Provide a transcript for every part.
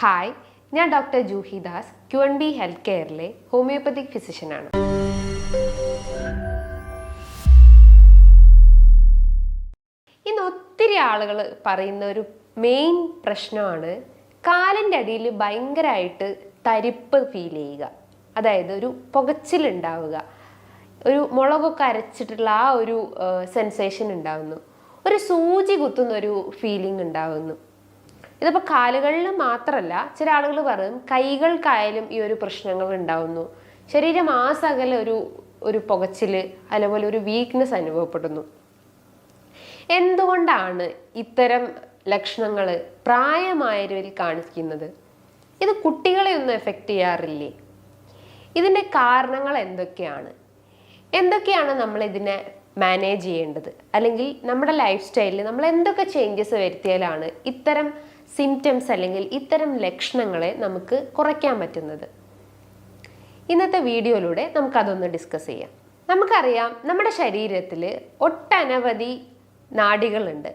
Hi, ഞാൻ doctor Juhi Das, Q&B health കെയറിലെ homeopathic ഫിസിഷ്യനാണ്. ഇന്ന് ഒത്തിരി ആളുകൾ പറയുന്ന ഒരു മെയിൻ പ്രശ്നമാണ് കാലിൻ്റെ അടിയിൽ ഭയങ്കരമായിട്ട് തരിപ്പ് ഫീൽ ചെയ്യുക. അതായത് ഒരു പുകച്ചിലുണ്ടാവുക, ഒരു മുളകൊക്കെ അരച്ചിട്ടുള്ള ആ ഒരു സെൻസേഷൻ ഉണ്ടാവുന്നു, ഒരു സൂചി കുത്തുന്ന ഒരു ഫീലിംഗ് ഉണ്ടാവുന്നു. ഇതിപ്പോൾ കാലുകളിൽ മാത്രമല്ല, ചില ആളുകൾ പറയും കൈകൾക്കായാലും ഈ ഒരു പ്രശ്നങ്ങൾ ഉണ്ടാവുന്നു. ശരീരം ആസകല ഒരു പുകച്ചിൽ, അതുപോലെ ഒരു വീക്ക്നെസ് അനുഭവപ്പെടുന്നു. എന്തുകൊണ്ടാണ് ഇത്തരം ലക്ഷണങ്ങൾ പ്രായമായവരിൽ കാണിക്കുന്നത്? ഇത് കുട്ടികളെ ഒന്നും എഫക്റ്റ് ചെയ്യാറില്ലേ? ഇതിൻ്റെ കാരണങ്ങൾ എന്തൊക്കെയാണ് നമ്മൾ ഇതിനെ മാനേജ് ചെയ്യേണ്ടത്? അല്ലെങ്കിൽ നമ്മുടെ ലൈഫ് സ്റ്റൈലിൽ നമ്മൾ എന്തൊക്കെ ചേഞ്ചസ് വരുത്തിയാലാണ് ഇത്തരം സിംറ്റംസ് അല്ലെങ്കിൽ ഇത്തരം ലക്ഷണങ്ങളെ നമുക്ക് കുറയ്ക്കാൻ പറ്റുന്നത്? ഇന്നത്തെ വീഡിയോയിലൂടെ നമുക്കതൊന്ന് ഡിസ്കസ് ചെയ്യാം. നമുക്കറിയാം, നമ്മുടെ ശരീരത്തിൽ ഒട്ടനവധി നാഡികളുണ്ട്.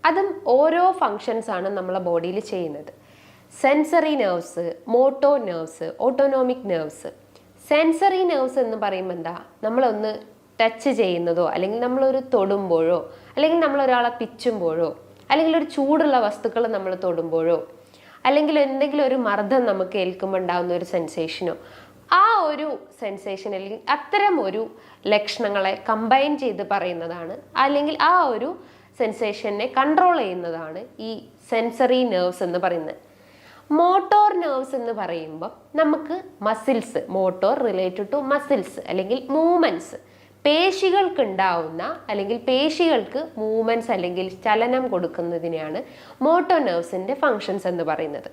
അതും ഓരോ ഫങ്ഷൻസാണ് നമ്മളെ ബോഡിയിൽ ചെയ്യുന്നത്. Sensory nerves, motto nerves, autonomic nerves. Sensory nerves എന്ന് പറയുമ്പോൾ എന്താ? നമ്മളൊന്ന് ടച്ച് ചെയ്യുന്നതോ, അല്ലെങ്കിൽ നമ്മളൊരു തൊടുമ്പോഴോ, അല്ലെങ്കിൽ നമ്മളൊരാളെ പിച്ചുമ്പോഴോ, അല്ലെങ്കിൽ ഒരു ചൂടുള്ള വസ്തുക്കൾ നമ്മൾ തൊടുമ്പോഴോ, അല്ലെങ്കിൽ എന്തെങ്കിലും ഒരു മർദ്ദം നമുക്ക് ഏൽക്കുമ്പോൾ ഉണ്ടാകുന്ന ഒരു സെൻസേഷനോ, ആ ഒരു സെൻസേഷൻ അല്ലെങ്കിൽ അത്തരം ഒരു ലക്ഷണങ്ങളെ കമ്പൈൻ ചെയ്ത് പറയുന്നതാണ്, അല്ലെങ്കിൽ ആ ഒരു സെൻസേഷനെ കൺട്രോൾ ചെയ്യുന്നതാണ് ഈ സെൻസറി നെർവ്സ് എന്ന് പറയുന്നത്. മോട്ടോർ നെർവ്സ് എന്ന് പറയുമ്പോൾ നമുക്ക് muscles, motor related to muscles അല്ലെങ്കിൽ മൂവ്മെൻറ്റ്സ്, പേശികൾക്ക് ഉണ്ടാവുന്ന അല്ലെങ്കിൽ പേശികൾക്ക് മൂവ്മെൻറ്റ്സ് അല്ലെങ്കിൽ ചലനം കൊടുക്കുന്നതിനെയാണ് മോട്ടോ നെർവ്സിൻ്റെ ഫങ്ഷൻസ് എന്ന് പറയുന്നത്.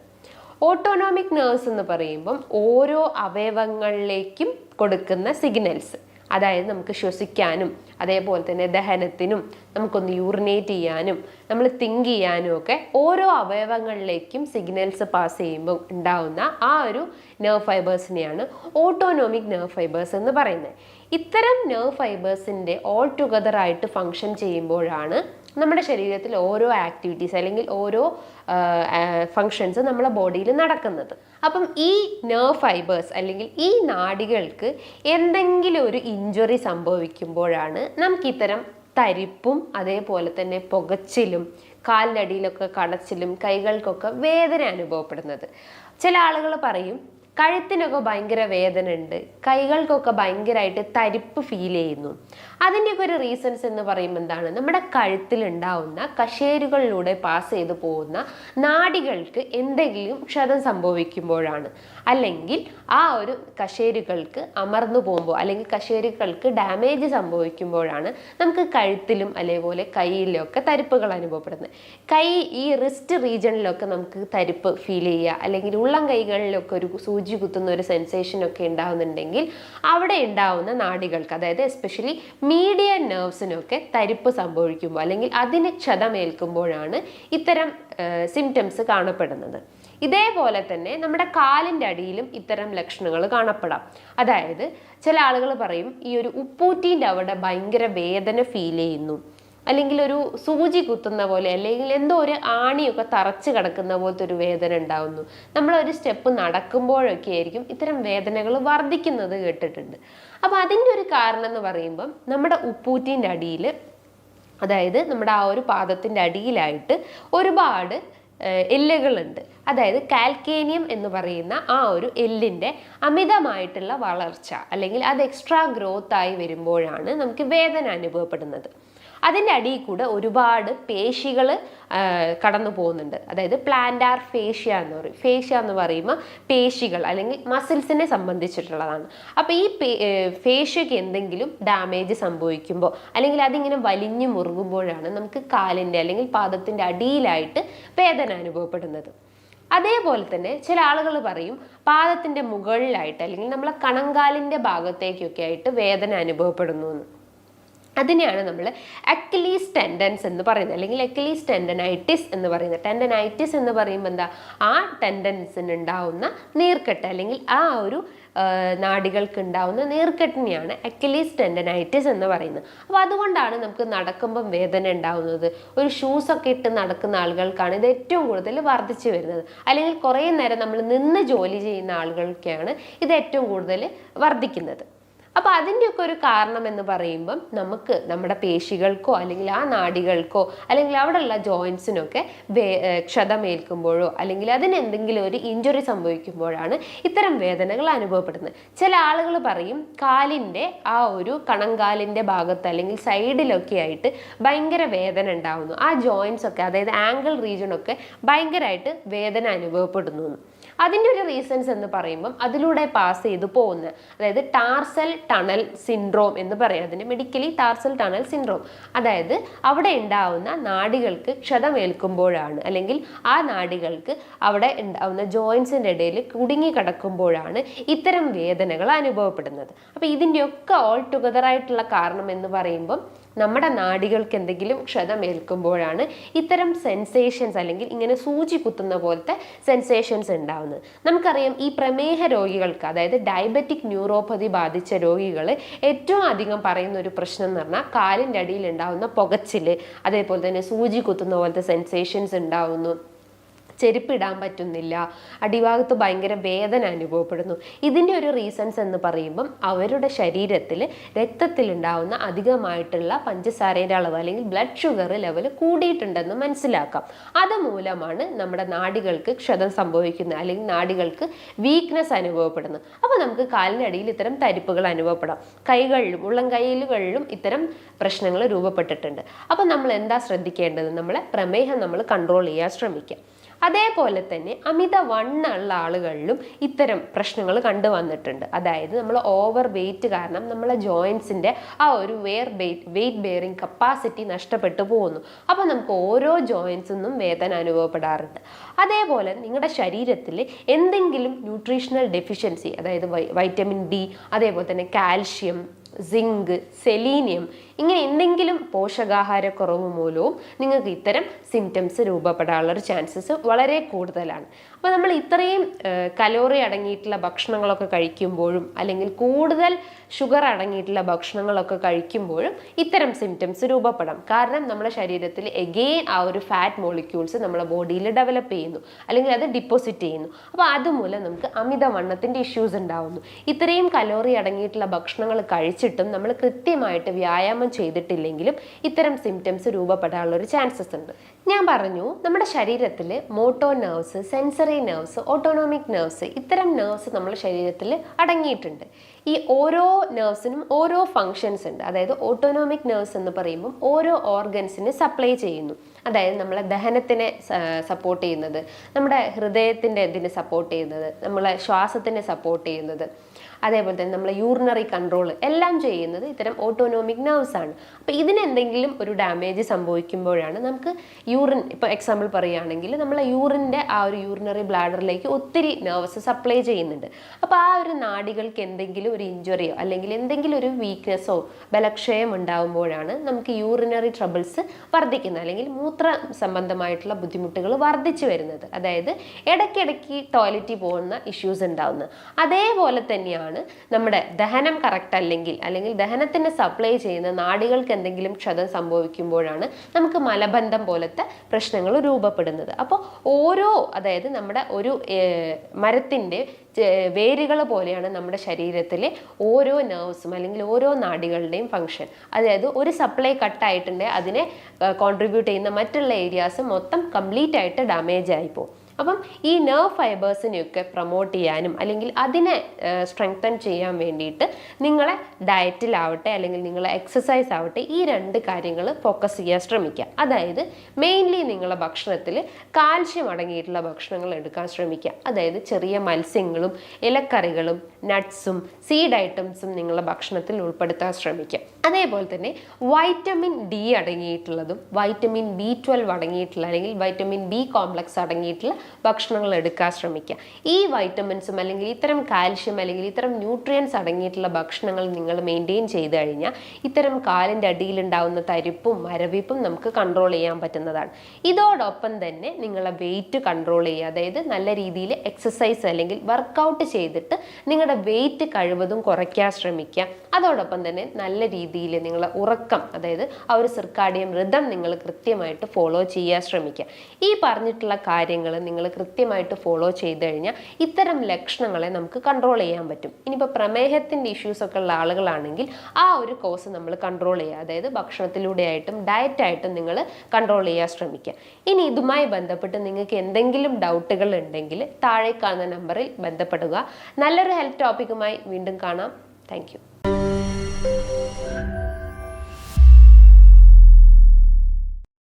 ഓട്ടോണോമിക് നെർവ്സ് എന്ന് പറയുമ്പം ഓരോ അവയവങ്ങളിലേക്കും കൊടുക്കുന്ന സിഗ്നൽസ്, അതായത് നമുക്ക് ശ്വസിക്കാനും അതേപോലെ തന്നെ ദഹനത്തിനും നമുക്കൊന്ന് യൂറിനേറ്റ് ചെയ്യാനും നമ്മൾ തിങ്ക് ചെയ്യാനും ഒക്കെ ഓരോ അവയവങ്ങളിലേക്കും സിഗ്നൽസ് പാസ് ചെയ്യുമ്പോൾ ഉണ്ടാവുന്ന ആ ഒരു നെർവ് ഫൈബേഴ്സിനെയാണ് ഓട്ടോണോമിക് നെർവ് ഫൈബേഴ്സ് എന്ന് പറയുന്നത്. ഇത്തരം നെർവ് ഫൈബേഴ്സിൻ്റെ ഓൾ ടുഗദർ ആയിട്ട് ഫങ്ഷൻ ചെയ്യുമ്പോഴാണ് നമ്മുടെ ശരീരത്തിൽ ഓരോ ആക്ടിവിറ്റീസ് അല്ലെങ്കിൽ ഓരോ ഫങ്ഷൻസ് നമ്മളെ ബോഡിയിൽ നടക്കുന്നത്. അപ്പം ഈ നെർവ് ഫൈബേഴ്സ് അല്ലെങ്കിൽ ഈ നാഡികൾക്ക് എന്തെങ്കിലും ഒരു ഇഞ്ചുറി സംഭവിക്കുമ്പോഴാണ് നമുക്കിത്തരം തരിപ്പും അതേപോലെ തന്നെ പുകച്ചിലും കാലിനടിയിലൊക്കെ കടച്ചിലും കൈകൾക്കൊക്കെ വേദന അനുഭവപ്പെടുന്നത്. ചില ആളുകൾ പറയും കഴുത്തിനൊക്കെ ഭയങ്കര വേദന ഉണ്ട്, കൈകൾക്കൊക്കെ ഭയങ്കരമായിട്ട് തരിപ്പ് ഫീൽ ചെയ്യുന്നു. അതിൻ്റെയൊക്കെ ഒരു റീസൺസ് എന്ന് പറയുമ്പോൾ എന്താണ്? നമ്മുടെ കഴുത്തിലുണ്ടാവുന്ന കശേരുകളിലൂടെ പാസ് ചെയ്ത് പോകുന്ന നാഡികൾക്ക് എന്തെങ്കിലും ക്ഷതം സംഭവിക്കുമ്പോഴാണ്, അല്ലെങ്കിൽ ആ ഒരു കശേരുകൾക്ക് അമർന്നു പോകുമ്പോൾ അല്ലെങ്കിൽ കശേരുകൾക്ക് ഡാമേജ് സംഭവിക്കുമ്പോഴാണ് നമുക്ക് കഴുത്തിലും അതേപോലെ കൈയിലൊക്കെ തരിപ്പുകൾ അനുഭവപ്പെടുന്നത്. ഈ റിസ്റ്റ് റീജിയണിലൊക്കെ നമുക്ക് തരിപ്പ് ഫീൽ ചെയ്യുക, അല്ലെങ്കിൽ ഉള്ളം കൈകളിലൊക്കെ ഒരു സൂചി കുത്തുന്ന ഒരു സെൻസേഷനൊക്കെ ഉണ്ടാവുന്നുണ്ടെങ്കിൽ അവിടെ ഉണ്ടാവുന്ന നാഡികൾക്ക്, അതായത് എസ്പെഷ്യലി മീഡിയൻ നെർവ്സിനൊക്കെ തരിപ്പ് സംഭവിക്കുമ്പോൾ അല്ലെങ്കിൽ അതിന് ക്ഷതമേൽക്കുമ്പോഴാണ് ഇത്തരം സിംറ്റംസ് കാണപ്പെടുന്നത്. ഇതേപോലെ തന്നെ നമ്മുടെ കാലിൻ്റെ അടിയിലും ഇത്തരം ലക്ഷണങ്ങൾ കാണപ്പെടാം. അതായത് ചില ആളുകൾ പറയും ഈ ഒരു ഉപ്പൂറ്റീൻ്റെ അവിടെ ഭയങ്കര വേദന ഫീൽ ചെയ്യുന്നു, അല്ലെങ്കിൽ ഒരു സൂചി കുത്തുന്ന പോലെ, അല്ലെങ്കിൽ എന്തോ ഒരു ആണിയൊക്കെ തറച്ച് കിടക്കുന്ന പോലത്തെ ഒരു വേദന ഉണ്ടാവുന്നു. നമ്മളൊരു സ്റ്റെപ്പ് നടക്കുമ്പോഴൊക്കെ ആയിരിക്കും ഇത്തരം വേദനകൾ വർദ്ധിക്കുന്നത് കേട്ടിട്ടുണ്ട്. അപ്പം അതിൻ്റെ ഒരു കാരണം എന്ന് പറയുമ്പം നമ്മുടെ ഉപ്പൂറ്റീൻ്റെ അടിയിൽ, അതായത് നമ്മുടെ ആ ഒരു പാദത്തിൻ്റെ അടിയിലായിട്ട് ഒരുപാട് എല്ലുകളുണ്ട്. അതായത് കാൽക്കേനിയം എന്ന് പറയുന്ന ആ ഒരു എല്ലിൻ്റെ അമിതമായിട്ടുള്ള വളർച്ച അല്ലെങ്കിൽ അത് എക്സ്ട്രാ ഗ്രോത്ത് ആയി വരുമ്പോഴാണ് നമുക്ക് വേദന അനുഭവപ്പെടുന്നത്. അതിൻ്റെ അടിയിൽ കൂടെ ഒരുപാട് പേശികൾ കടന്നു പോകുന്നുണ്ട്. അതായത് പ്ലാന്റാർ ഫേഷ്യ എന്ന് പറയും. ഫേഷ്യ എന്ന് പറയുമ്പോൾ പേശികൾ അല്ലെങ്കിൽ മസിൽസിനെ സംബന്ധിച്ചിട്ടുള്ളതാണ്. അപ്പോൾ ഈ ഫേഷ്യയ്ക്ക് എന്തെങ്കിലും ഡാമേജ് സംഭവിക്കുമ്പോൾ അല്ലെങ്കിൽ അതിങ്ങനെ വലിഞ്ഞു മുറുകുമ്പോഴാണ് നമുക്ക് കാലിൻ്റെ അല്ലെങ്കിൽ പാദത്തിൻ്റെ അടിയിലായിട്ട് വേദന അനുഭവപ്പെടുന്നത്. അതേപോലെ തന്നെ ചില ആളുകൾ പറയും പാദത്തിൻ്റെ മുകളിലായിട്ട് അല്ലെങ്കിൽ നമ്മളെ കണങ്കാലിൻ്റെ ഭാഗത്തേക്കൊക്കെ ആയിട്ട് വേദന അനുഭവപ്പെടുന്നു എന്ന്. അതിനെയാണ് നമ്മൾ അക്ലീസ് ടെൻഡൻസ് എന്ന് പറയുന്നത്, അല്ലെങ്കിൽ അക്ലീസ് ടെൻഡനൈറ്റിസ് എന്ന് പറയുന്നത്. ടെൻഡനൈറ്റിസ് എന്ന് പറയുമ്പോൾ എന്താ, ആ ടെൻഡൻസിന് ഉണ്ടാവുന്ന നീർക്കെട്ട് അല്ലെങ്കിൽ ആ ഒരു നാഡികൾക്ക് ഉണ്ടാവുന്ന നീർക്കെട്ടിനെയാണ് അക്ലീസ് ടെൻഡനൈറ്റിസ് എന്ന് പറയുന്നത്. അപ്പോൾ അതുകൊണ്ടാണ് നമുക്ക് നടക്കുമ്പം വേദന ഉണ്ടാവുന്നത്. ഒരു ഷൂസൊക്കെ ഇട്ട് നടക്കുന്ന ആളുകൾക്കാണ് ഇത് ഏറ്റവും കൂടുതൽ വർദ്ധിച്ചു വരുന്നത്. അല്ലെങ്കിൽ കുറേ നേരം നമ്മൾ നിന്ന് ജോലി ചെയ്യുന്ന ആളുകൾക്കാണ് ഇത് ഏറ്റവും കൂടുതൽ വർദ്ധിക്കുന്നത്. അപ്പോൾ അതിൻ്റെയൊക്കെ ഒരു കാരണം എന്ന് പറയുമ്പം നമുക്ക് നമ്മുടെ പേശികൾക്കോ അല്ലെങ്കിൽ ആ നാഡികൾക്കോ അല്ലെങ്കിൽ അവിടെയുള്ള ജോയിൻസിനൊക്കെ ക്ഷതമേൽക്കുമ്പോഴോ അല്ലെങ്കിൽ അതിനെന്തെങ്കിലും ഒരു ഇഞ്ചുറി സംഭവിക്കുമ്പോഴാണ് ഇത്തരം വേദനകൾ അനുഭവപ്പെടുന്നത്. ചില ആളുകൾ പറയും കാലിൻ്റെ ആ ഒരു കണങ്കാലിൻ്റെ ഭാഗത്ത് അല്ലെങ്കിൽ സൈഡിലൊക്കെ ആയിട്ട് ഭയങ്കര വേദന ഉണ്ടാവുന്നു, ആ ജോയിൻസ് ഒക്കെ അതായത് ആംഗിൾ റീജിയനൊക്കെ ഭയങ്കരമായിട്ട് വേദന അനുഭവപ്പെടുന്നു. അതിൻ്റെ ഒരു റീസൺസ് എന്ന് പറയുമ്പം അതിലൂടെ പാസ് ചെയ്ത് പോകുന്ന, അതായത് ടാർസൽ ടണൽ സിൻഡ്രോം എന്ന് പറയും. അതിന് മെഡിക്കലി ടാർസൽ ടണൽ സിൻഡ്രോം, അതായത് അവിടെ ഉണ്ടാവുന്ന നാഡികൾക്ക് ക്ഷതമേൽക്കുമ്പോഴാണ് അല്ലെങ്കിൽ ആ നാഡികൾക്ക് അവിടെ ഉണ്ടാവുന്ന ജോയിൻസിൻ്റെ ഇടയിൽ കുടുങ്ങി കിടക്കുമ്പോഴാണ് ഇത്തരം വേദനകൾ അനുഭവപ്പെടുന്നത്. അപ്പോൾ ഇതിൻ്റെയൊക്കെ ഓൾ ടുഗദർ ആയിട്ടുള്ള കാരണം എന്ന് പറയുമ്പം നമ്മുടെ നാഡികൾക്ക് എന്തെങ്കിലും ക്ഷതമേൽക്കുമ്പോഴാണ് ഇത്തരം സെൻസേഷൻസ് അല്ലെങ്കിൽ ഇങ്ങനെ സൂചി കുത്തുന്ന പോലത്തെ സെൻസേഷൻസ് ഉണ്ടാവുന്നത്. നമുക്കറിയാം ഈ പ്രമേഹ രോഗികൾക്ക്, അതായത് ഡയബറ്റിക് ന്യൂറോപ്പതി ബാധിച്ച രോഗികൾ ഏറ്റവും അധികം പറയുന്ന ഒരു പ്രശ്നം എന്ന് പറഞ്ഞാൽ കാലിൻ്റെ അടിയിൽ ഉണ്ടാവുന്ന പുകച്ചിൽ, അതേപോലെ തന്നെ സൂചി കുത്തുന്ന പോലത്തെ സെൻസേഷൻസ് ഉണ്ടാവുന്നു, ചെരുപ്പിടാൻ പറ്റുന്നില്ല, അടിഭാഗത്ത് ഭയങ്കര വേദന അനുഭവപ്പെടുന്നു. ഇതിൻ്റെ ഒരു റീസൺസ് എന്ന് പറയുമ്പം അവരുടെ ശരീരത്തിൽ രക്തത്തിലുണ്ടാവുന്ന അധികമായിട്ടുള്ള പഞ്ചസാരയുടെ അളവ് അല്ലെങ്കിൽ ബ്ലഡ് ഷുഗർ ലെവൽ കൂടിയിട്ടുണ്ടെന്ന് മനസ്സിലാക്കാം. അതുമൂലമാണ് നമ്മുടെ നാഡികൾക്ക് ക്ഷതം സംഭവിക്കുന്നത് അല്ലെങ്കിൽ നാഡികൾക്ക് വീക്ക്നെസ് അനുഭവപ്പെടുന്നത്. അപ്പോൾ നമുക്ക് കാലിനടിയിൽ ഇത്തരം തരിപ്പുകൾ അനുഭവപ്പെടാം. കൈകളിലും ഉള്ളം കൈകളിലും ഇത്തരം പ്രശ്നങ്ങൾ രൂപപ്പെട്ടിട്ടുണ്ട്. അപ്പോൾ നമ്മൾ എന്താ ശ്രദ്ധിക്കേണ്ടത്, നമ്മളെ പ്രമേഹം നമ്മൾ കൺട്രോൾ ചെയ്യാൻ ശ്രമിക്കുക. അതേപോലെ തന്നെ അമിത വണ്ണമുള്ള ആളുകളിലും ഇത്തരം പ്രശ്നങ്ങൾ കണ്ടുവന്നിട്ടുണ്ട്. അതായത് നമ്മൾ ഓവർ വെയിറ്റ് കാരണം നമ്മളെ ജോയിൻസിൻ്റെ ആ ഒരു വെയിറ്റ് ബെയറിങ് കപ്പാസിറ്റി നഷ്ടപ്പെട്ടു പോകുന്നു. അപ്പോൾ നമുക്ക് ഓരോ ജോയിൻസിനും വേദന അനുഭവപ്പെടാറുണ്ട്. അതേപോലെ നിങ്ങളുടെ ശരീരത്തിൽ എന്തെങ്കിലും ന്യൂട്രീഷണൽ ഡെഫിഷ്യൻസി, അതായത് വൈറ്റമിൻ ഡി, അതേപോലെ തന്നെ കാൽഷ്യം, സിങ്ക്, സെലീനിയം, ഇങ്ങനെ എന്തെങ്കിലും പോഷകാഹാരക്കുറവ് മൂലവും നിങ്ങൾക്ക് ഇത്തരം സിംറ്റംസ് രൂപപ്പെടാനുള്ളൊരു ചാൻസസ് വളരെ കൂടുതലാണ്. അപ്പോൾ നമ്മൾ ഇത്രയും കലോറി അടങ്ങിയിട്ടുള്ള ഭക്ഷണങ്ങളൊക്കെ കഴിക്കുമ്പോഴും അല്ലെങ്കിൽ കൂടുതൽ ഷുഗർ അടങ്ങിയിട്ടുള്ള ഭക്ഷണങ്ങളൊക്കെ കഴിക്കുമ്പോഴും ഇത്തരം സിംറ്റംസ് രൂപപ്പെടാം. കാരണം നമ്മുടെ ശരീരത്തിൽ എഗെയിൻ ആ ഒരു ഫാറ്റ് മോളിക്യൂൾസ് നമ്മുടെ ബോഡിയിൽ ഡെവലപ്പ് ചെയ്യുന്നു അല്ലെങ്കിൽ അത് ഡിപ്പോസിറ്റ് ചെയ്യുന്നു. അപ്പോൾ അതുമൂലം നമുക്ക് അമിതവണ്ണത്തിൻ്റെ ഇഷ്യൂസ് ഉണ്ടാവുന്നു. ഇത്രയും കലോറി അടങ്ങിയിട്ടുള്ള ഭക്ഷണങ്ങൾ കഴിച്ചിട്ടും നമ്മൾ കൃത്യമായിട്ട് വ്യായാമം ചെയ്തിട്ടില്ലെങ്കിലും ഇത്തരം സിംറ്റംസ് രൂപപ്പെടാനുള്ളൊരു ചാൻസസ് ഉണ്ട്. ഞാൻ പറഞ്ഞു നമ്മുടെ ശരീരത്തിൽ motto nerves, sensory nerves, autonomic nerves, ഇത്തരം നെർവ്സ് നമ്മുടെ ശരീരത്തിൽ അടങ്ങിയിട്ടുണ്ട്. ഈ ഓരോ നെർവ്സിനും ഓരോ ഫങ്ഷൻസ് ഉണ്ട്. അതായത് ഓട്ടോണോമിക് നെർവ്സ് എന്ന് പറയുമ്പോൾ ഓരോ ഓർഗൻസിന് സപ്ലൈ ചെയ്യുന്നു. അതായത് നമ്മളെ ദഹനത്തിനെ സപ്പോർട്ട് ചെയ്യുന്നത്, നമ്മുടെ ഹൃദയത്തിൻ്റെ ഇതിനെ സപ്പോർട്ട് ചെയ്യുന്നത്, നമ്മളെ ശ്വാസത്തിനെ സപ്പോർട്ട് ചെയ്യുന്നത്, അതേപോലെ തന്നെ നമ്മളെ യൂറിനറി കൺട്രോൾ എല്ലാം ചെയ്യുന്നത് ഇത്തരം ഓട്ടോണോമിക് നെർവ്സ് ആണ്. അപ്പോൾ ഇതിനെന്തെങ്കിലും ഒരു ഡാമേജ് സംഭവിക്കുമ്പോഴാണ് നമുക്ക് യൂറിൻ, ഇപ്പോൾ എക്സാമ്പിൾ പറയുകയാണെങ്കിൽ നമ്മളെ യൂറിൻ്റെ ആ ഒരു യൂറിനറി ബ്ലാഡറിലേക്ക് ഒത്തിരി നെർവ്സ് സപ്ലൈ ചെയ്യുന്നുണ്ട്. അപ്പോൾ ആ ഒരു നാഡികൾക്ക് എന്തെങ്കിലും ഒരു ഇഞ്ചുറിയോ അല്ലെങ്കിൽ എന്തെങ്കിലും ഒരു വീക്ക്നെസ്സോ ബലക്ഷയം ഉണ്ടാകുമ്പോഴാണ് നമുക്ക് യൂറിനറി ട്രബിൾസ് വർദ്ധിക്കുന്നത് അല്ലെങ്കിൽ മൂത്ര സംബന്ധമായിട്ടുള്ള ബുദ്ധിമുട്ടുകൾ വർദ്ധിച്ചു വരുന്നത്. അതായത് ഇടയ്ക്കിടയ്ക്ക് ടോയ്ലറ്റിൽ പോകുന്ന ഇഷ്യൂസ് ഉണ്ടാകുന്നത്. അതേപോലെ തന്നെയാണ് നമ്മുടെ ദഹനം കറക്റ്റ് അല്ലെങ്കിൽ ദഹനത്തിന് സപ്ലൈ ചെയ്യുന്ന നാഡികൾക്ക് എന്തെങ്കിലും ക്ഷതം സംഭവിക്കുമ്പോഴാണ് നമുക്ക് മലബന്ധം പോലത്തെ പ്രശ്നങ്ങൾ രൂപപ്പെടുന്നത്. അപ്പോൾ അതായത് നമ്മുടെ ഒരു മരത്തിൻ്റെ വേരുകൾ പോലെയാണ് നമ്മുടെ ശരീരത്തിലെ ഓരോ നെർവ്സും അല്ലെങ്കിൽ ഓരോ നാഡികളുടെയും ഫങ്ഷൻ. അതായത് ഒരു സപ്ലൈ കട്ടായിട്ടുണ്ടെങ്കിൽ അതിനെ കോൺട്രിബ്യൂട്ട് ചെയ്യുന്ന മറ്റുള്ള ഏരിയാസ് മൊത്തം കംപ്ലീറ്റ് ആയിട്ട് ഡാമേജ് ആയിപ്പോകും. അപ്പം ഈ നെർവ് ഫൈബേഴ്സിനെയൊക്കെ പ്രൊമോട്ട് ചെയ്യാനും അല്ലെങ്കിൽ അതിനെ സ്ട്രെങ്തൻ ചെയ്യാൻ വേണ്ടിയിട്ട് നിങ്ങളെ ഡയറ്റിലാവട്ടെ അല്ലെങ്കിൽ നിങ്ങളെ എക്സസൈസ് ആവട്ടെ, ഈ രണ്ട് കാര്യങ്ങൾ ഫോക്കസ് ചെയ്യാൻ ശ്രമിക്കുക. അതായത് മെയിൻലി നിങ്ങളെ ഭക്ഷണത്തിൽ കാൽഷ്യം അടങ്ങിയിട്ടുള്ള ഭക്ഷണങ്ങൾ എടുക്കാൻ ശ്രമിക്കുക. അതായത് ചെറിയ മത്സ്യങ്ങളും ഇലക്കറികളും നട്ട്സും സീഡ് ഐറ്റംസും നിങ്ങളുടെ ഭക്ഷണത്തിൽ ഉൾപ്പെടുത്താൻ ശ്രമിക്കുക. അതേപോലെ തന്നെ വൈറ്റമിൻ ഡി അടങ്ങിയിട്ടുള്ളതും വൈറ്റമിൻ B12 അടങ്ങിയിട്ടുള്ള അല്ലെങ്കിൽ വൈറ്റമിൻ ബി കോംപ്ലക്സ് അടങ്ങിയിട്ടുള്ള ഭക്ഷണങ്ങൾ എടുക്കാൻ ശ്രമിക്കുക. ഈ വൈറ്റമിൻസും അല്ലെങ്കിൽ ഇത്തരം കാൽഷ്യം അല്ലെങ്കിൽ ഇത്തരം ന്യൂട്രിയൻസ് അടങ്ങിയിട്ടുള്ള ഭക്ഷണങ്ങൾ നിങ്ങൾ മെയിൻറ്റെയിൻ ചെയ്ത് കഴിഞ്ഞാൽ ഇത്തരം കാലിൻ്റെ അടിയിലുണ്ടാവുന്ന തരിപ്പും മരവിപ്പും നമുക്ക് കൺട്രോൾ ചെയ്യാൻ പറ്റുന്നതാണ്. ഇതോടൊപ്പം തന്നെ നിങ്ങളെ വെയിറ്റ് കൺട്രോൾ ചെയ്യുക, അതായത് നല്ല രീതിയിൽ എക്സസൈസ് അല്ലെങ്കിൽ വർക്കൗട്ട് ചെയ്തിട്ട് നിങ്ങളുടെ വെയിറ്റ് കഴിവതും കുറയ്ക്കാൻ ശ്രമിക്കുക. അതോടൊപ്പം തന്നെ നല്ല രീതിയിൽ നിങ്ങളെ ഉറക്കം, അതായത് ആ ഒരു സിർക്കാഡിയൻ റിതം നിങ്ങൾ കൃത്യമായിട്ട് ഫോളോ ചെയ്യാൻ ശ്രമിക്കുക. ഈ പറഞ്ഞിട്ടുള്ള കാര്യങ്ങൾ നിങ്ങൾ കൃത്യമായിട്ട് ഫോളോ ചെയ്ത് കഴിഞ്ഞാൽ ഇത്തരം ലക്ഷണങ്ങളെ നമുക്ക് കൺട്രോൾ ചെയ്യാൻ പറ്റും. ഇനിയിപ്പോൾ പ്രമേഹത്തിൻ്റെ ഇഷ്യൂസ് ഒക്കെ ഉള്ള ആളുകളാണെങ്കിൽ ആ ഒരു കോഴ്സ് നമ്മൾ കൺട്രോൾ ചെയ്യുക, അതായത് ഭക്ഷണത്തിലൂടെ ആയിട്ടും ഡയറ്റായിട്ടും നിങ്ങൾ കൺട്രോൾ ചെയ്യാൻ ശ്രമിക്കുക. ഇനി ഇതുമായി ബന്ധപ്പെട്ട് നിങ്ങൾക്ക് എന്തെങ്കിലും ഡൗട്ടുകൾ ഉണ്ടെങ്കിൽ താഴെ കാണുന്ന നമ്പറിൽ ബന്ധപ്പെടുക. നല്ലൊരു ഹെൽത്ത് ടോപ്പിക്കുമായി വീണ്ടും കാണാം. Thank you.